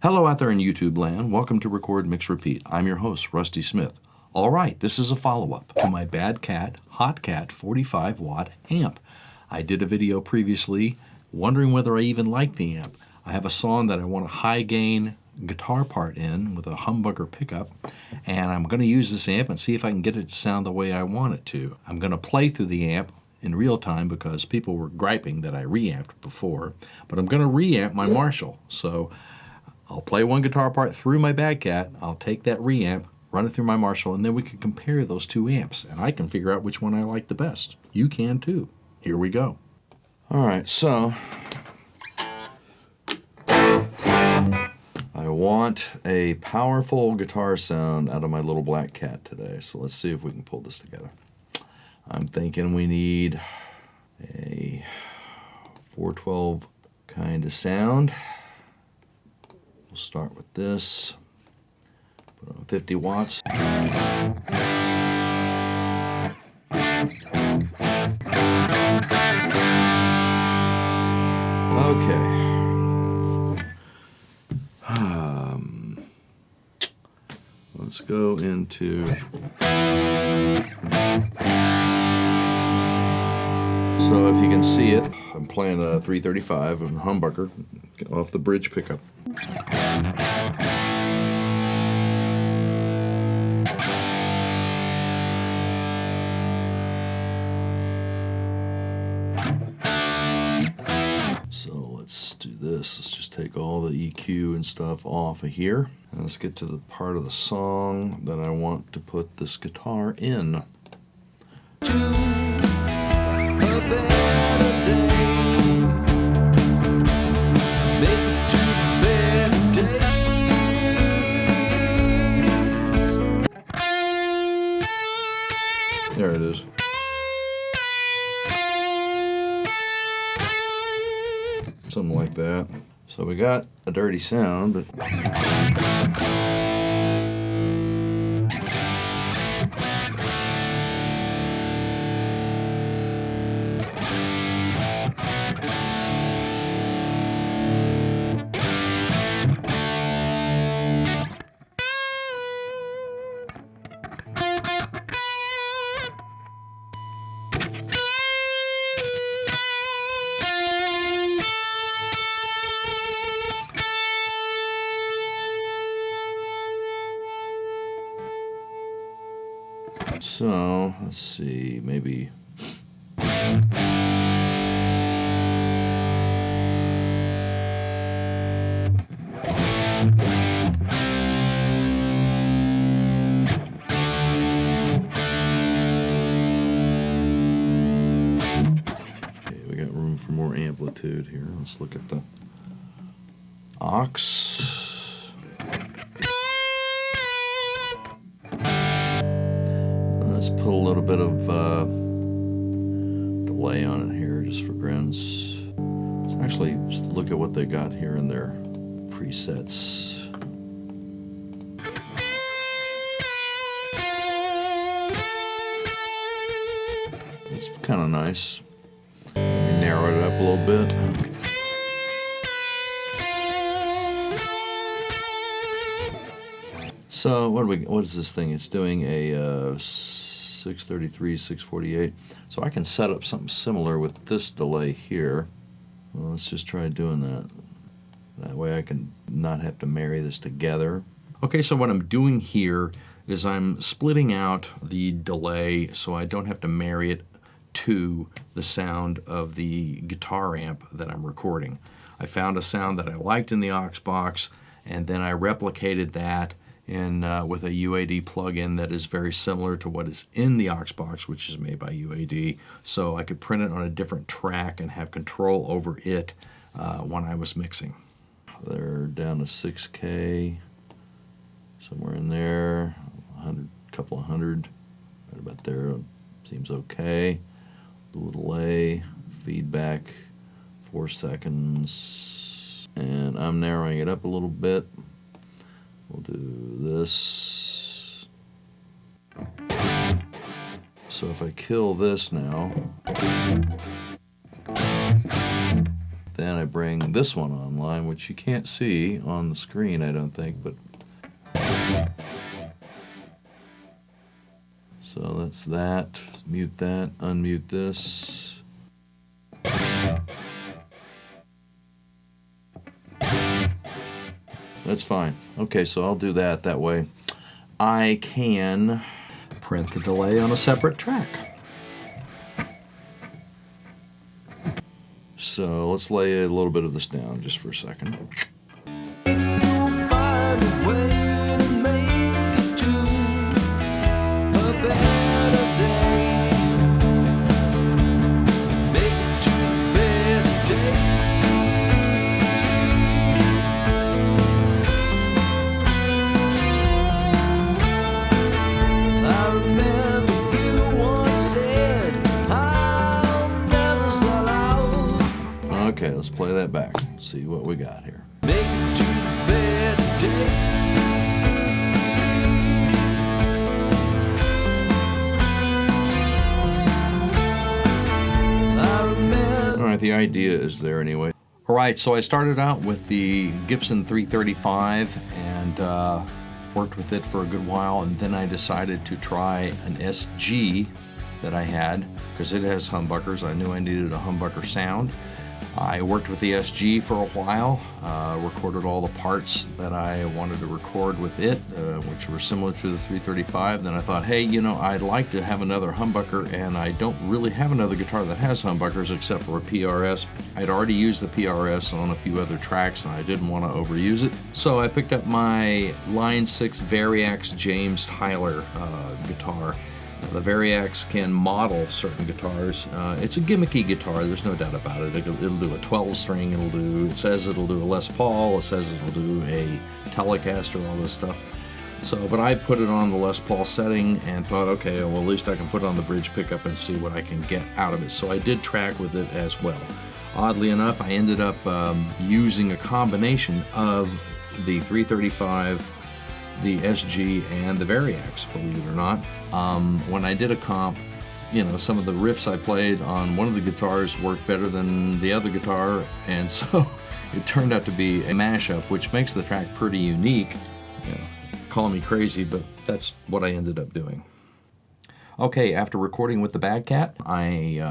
Hello out there in YouTube land. Welcome to Record, Mix, Repeat. I'm your host, Rusty Smith. All right, this is a follow-up to my Bad Cat Hot Cat 45-watt amp. I did a video previously wondering whether I even like the amp. I have a song that I want a high-gain guitar part in with a humbucker pickup, and I'm going to use this amp and see if I can get it to sound the way I want it to. I'm going to play through the amp in real time because people were griping that I reamped before, but I'm going to reamp my Marshall. So I'll play one guitar part through my Bad Cat, I'll take that reamp, run it through my Marshall, and then we can compare those two amps, and I can figure out which one I like the best. You can too. Here we go. All right, so I want a powerful guitar sound out of my little Black Cat today, so let's see if we can pull this together. I'm thinking we need a 412 kind of sound. We'll start with this. Put on 50 watts. Okay. Let's go into. So if you can see it, I'm playing a 335 and humbucker off the bridge pickup. So let's do this. Let's just take all the EQ and stuff off of here. And let's get to the part of the song that I want to put this guitar in. There it is. Something like that. So we got a dirty sound, but so let's see, maybe. Okay, we got room for more amplitude here. Let's look at the aux. Let's put a little bit of delay on it here just for grins. Let's actually just look at what they got here in their presets. It's kind of nice. Maybe narrow it up a little bit. So what is this thing? It's doing a 633, 648. So I can set up something similar with this delay here. Well, let's just try doing that. That way I can not have to marry this together. Okay, so what I'm doing here is I'm splitting out the delay so I don't have to marry it to the sound of the guitar amp that I'm recording. I found a sound that I liked in the aux box, and then I replicated that in with a UAD plugin that is very similar to what is in the aux box, which is made by UAD, so I could print it on a different track and have control over it when I was mixing. They're down to 6K, somewhere in there, couple of hundred, right about there, seems okay. Little delay, feedback, 4 seconds, and I'm narrowing it up a little bit. We'll do this. So if I kill this now, Then I bring this one online, which you can't see on the screen, I don't think, but so that's that. Mute that, unmute this. That's fine. Okay, so I'll do that. That way I can print the delay on a separate track. So let's lay a little bit of this down just for a second. Okay, let's play that back. See what we got here. All right, the idea is there anyway. All right, so I started out with the Gibson 335 and worked with it for a good while, and then I decided to try an SG that I had because it has humbuckers. I knew I needed a humbucker sound. I worked with the SG for a while, recorded all the parts that I wanted to record with it, which were similar to the 335. Then I thought, hey, you know, I'd like to have another humbucker, and I don't really have another guitar that has humbuckers except for a PRS. I'd already used the PRS on a few other tracks, and I didn't want to overuse it. So I picked up my Line 6 Variax James Tyler guitar. The Variax can model certain guitars. It's a gimmicky guitar, there's no doubt about it. It'll do a 12 string, it says it'll do a Les Paul, it says it'll do a Telecaster, all this stuff. So, but I put it on the Les Paul setting and thought, okay, well, at least I can put it on the bridge pickup and see what I can get out of it. So I did track with it as well. Oddly enough, I ended up using a combination of the 335, the SG, and the Variax, believe it or not. When I did a comp, you know, some of the riffs I played on one of the guitars worked better than the other guitar, and so it turned out to be a mashup, which makes the track pretty unique. You know, call me crazy, but that's what I ended up doing. Okay, after recording with the Bad Cat, I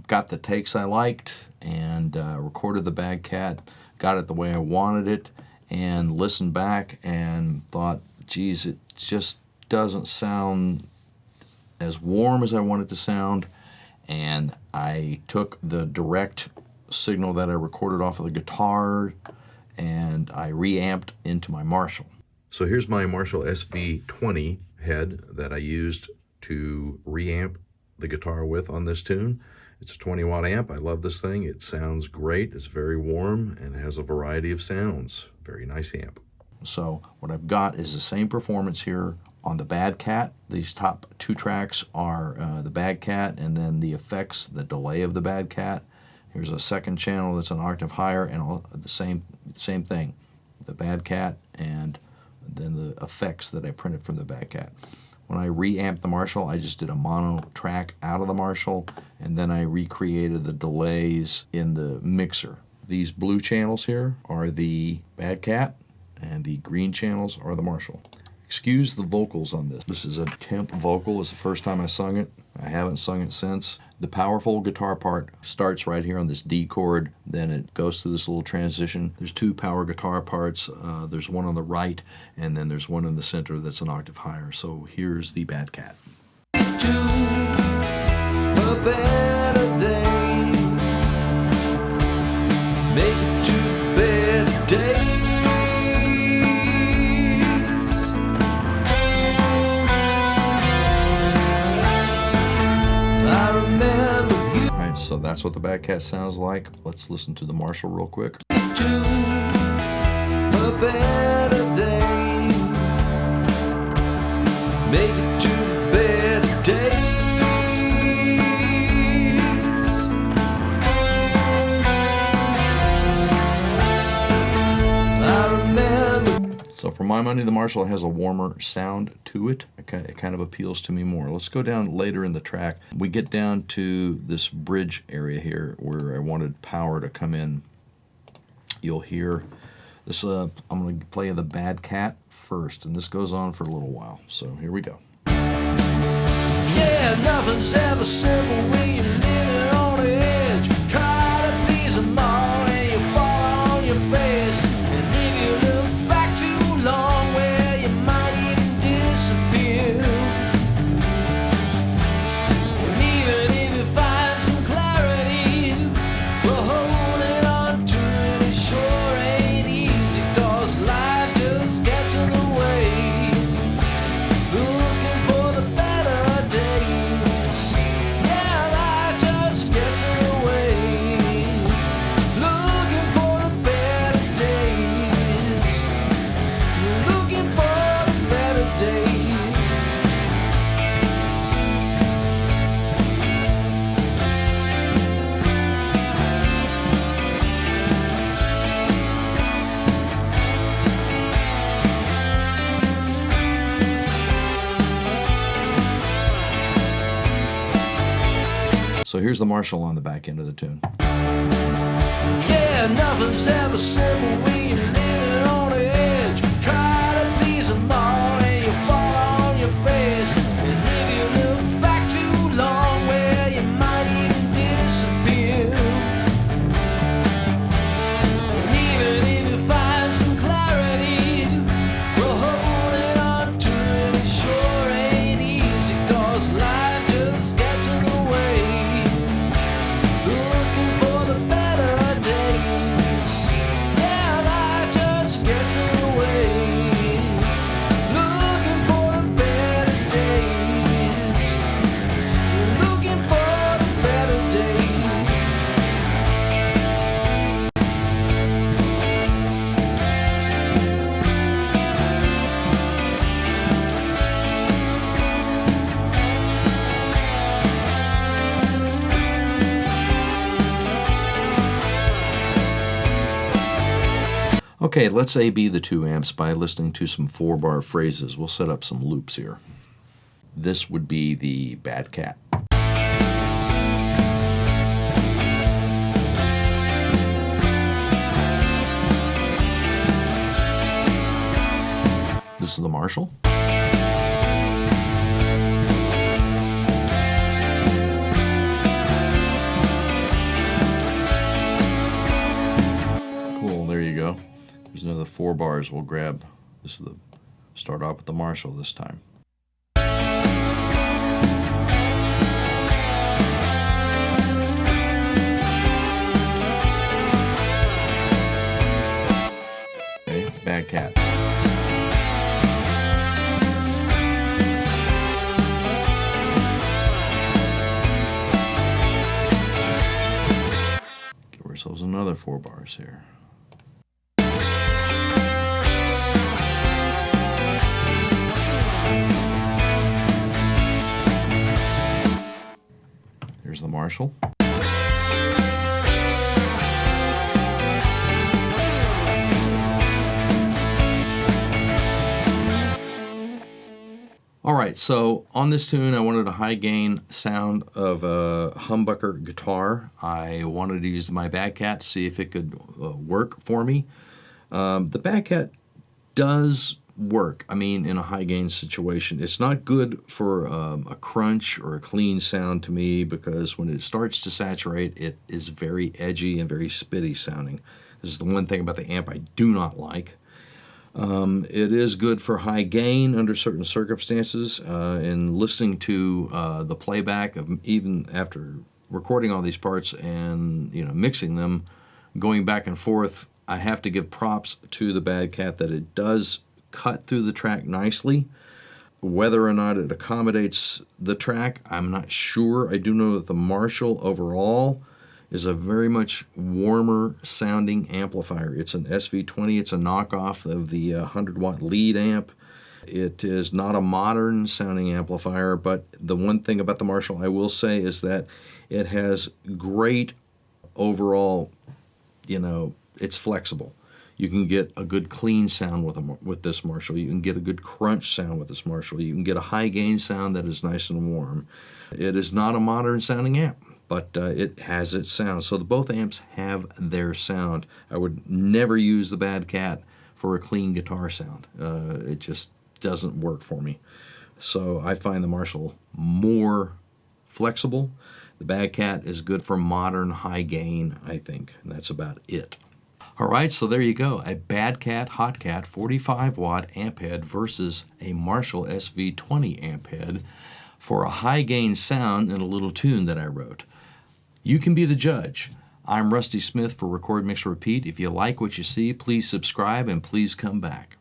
got the takes I liked and recorded the Bad Cat, got it the way I wanted it, and listened back and thought, geez, it just doesn't sound as warm as I want it to sound. And I took the direct signal that I recorded off of the guitar and I reamped into my Marshall. So here's my Marshall SV20 head that I used to reamp the guitar with on this tune. It's a 20 watt amp. I love this thing. It sounds great. It's very warm and has a variety of sounds. Very nice amp. So what I've got is the same performance here on the Bad Cat. These top two tracks are the Bad Cat and then the effects, the delay of the Bad Cat. Here's a second channel that's an octave higher and all, the same thing. The Bad Cat and then the effects that I printed from the Bad Cat. When I reamped the Marshall, I just did a mono track out of the Marshall, and then I recreated the delays in the mixer. These blue channels here are the Bad Cat, and the green channels are the Marshall. Excuse the vocals on this. This is a temp vocal. It's the first time I sung it. I haven't sung it since. The powerful guitar part starts right here on this D chord, then it goes to this little transition. There's two power guitar parts. There's one on the right, and then there's one in the center that's an octave higher. So here's the Bad Cat. Make it to better days. So that's what the Bad Cat sounds like. Let's listen to the Marshall real quick. Make it to better days. So for my money, the Marshall has a warmer sound to it. It kind of appeals to me more. Let's go down later in the track. We get down to this bridge area here where I wanted power to come in you'll hear this. I'm going to play the Bad Cat first, and this goes on for a little while. So here we go. Yeah, nothing's ever simple when you're living on the edge. Try to please them all and you fall on your face. And if you look back too long, well, you might even disappear. And even if you find some clarity, well, holding on to it, it sure ain't easy, 'cause life just gets in the way. Looking for the better days. Yeah, life just gets in the way. Looking for the better days. Looking for the better days. So here's the Marshall on the back end of the tune. Yeah, nothing's ever simple when you're living on the edge. Try to please them all and you fall on your face. And if you look back too long, well, you might even disappear. And even if you find some clarity, well, holding on to it, it sure ain't easy, 'cause life just gets in the way. Looking for the better days. Yeah, life just gets in the way. Looking for the better days. Looking for the better days. Okay, let's A-B the two amps by listening to some 4-bar phrases. We'll set up some loops here. This would be the Bad Cat. This is the Marshall. Cool, there you go. There's another 4 bars we'll grab. This is the start off with the Marshall this time. Okay, Bad Cat. Give ourselves another 4 bars here. Here's the Marshall. All right, so on this tune, I wanted a high gain sound of a humbucker guitar. I wanted to use my Bad Cat to see if it could work for me. The Bad Cat does work, I mean, in a high gain situation. It's not good for a crunch or a clean sound to me, because when it starts to saturate, it is very edgy and very spitty sounding. This is the one thing about the amp I do not like. It is good for high gain under certain circumstances, and listening to the playback of even after recording all these parts and mixing them, going back and forth, I have to give props to the Bad Cat that it does cut through the track nicely. Whether or not it accommodates the track, I'm not sure. I do know that the Marshall overall is a very much warmer sounding amplifier. It's an SV20. It's a knockoff of the 100-watt lead amp. It is not a modern sounding amplifier, but the one thing about the Marshall I will say is that it has great overall, it's flexible. You can get a good clean sound with this Marshall. You can get a good crunch sound with this Marshall. You can get a high gain sound that is nice and warm. It is not a modern sounding amp, but it has its sound. So both amps have their sound. I would never use the Bad Cat for a clean guitar sound. It just doesn't work for me. So I find the Marshall more flexible. The Bad Cat is good for modern high gain, I think, and that's about it. All right, so there you go. A Bad Cat Hot Cat 45 watt amp head versus a Marshall SV20 amp head for a high gain sound and a little tune that I wrote. You can be the judge. I'm Rusty Smith for Record, Mix, Repeat. If you like what you see, please subscribe and please come back.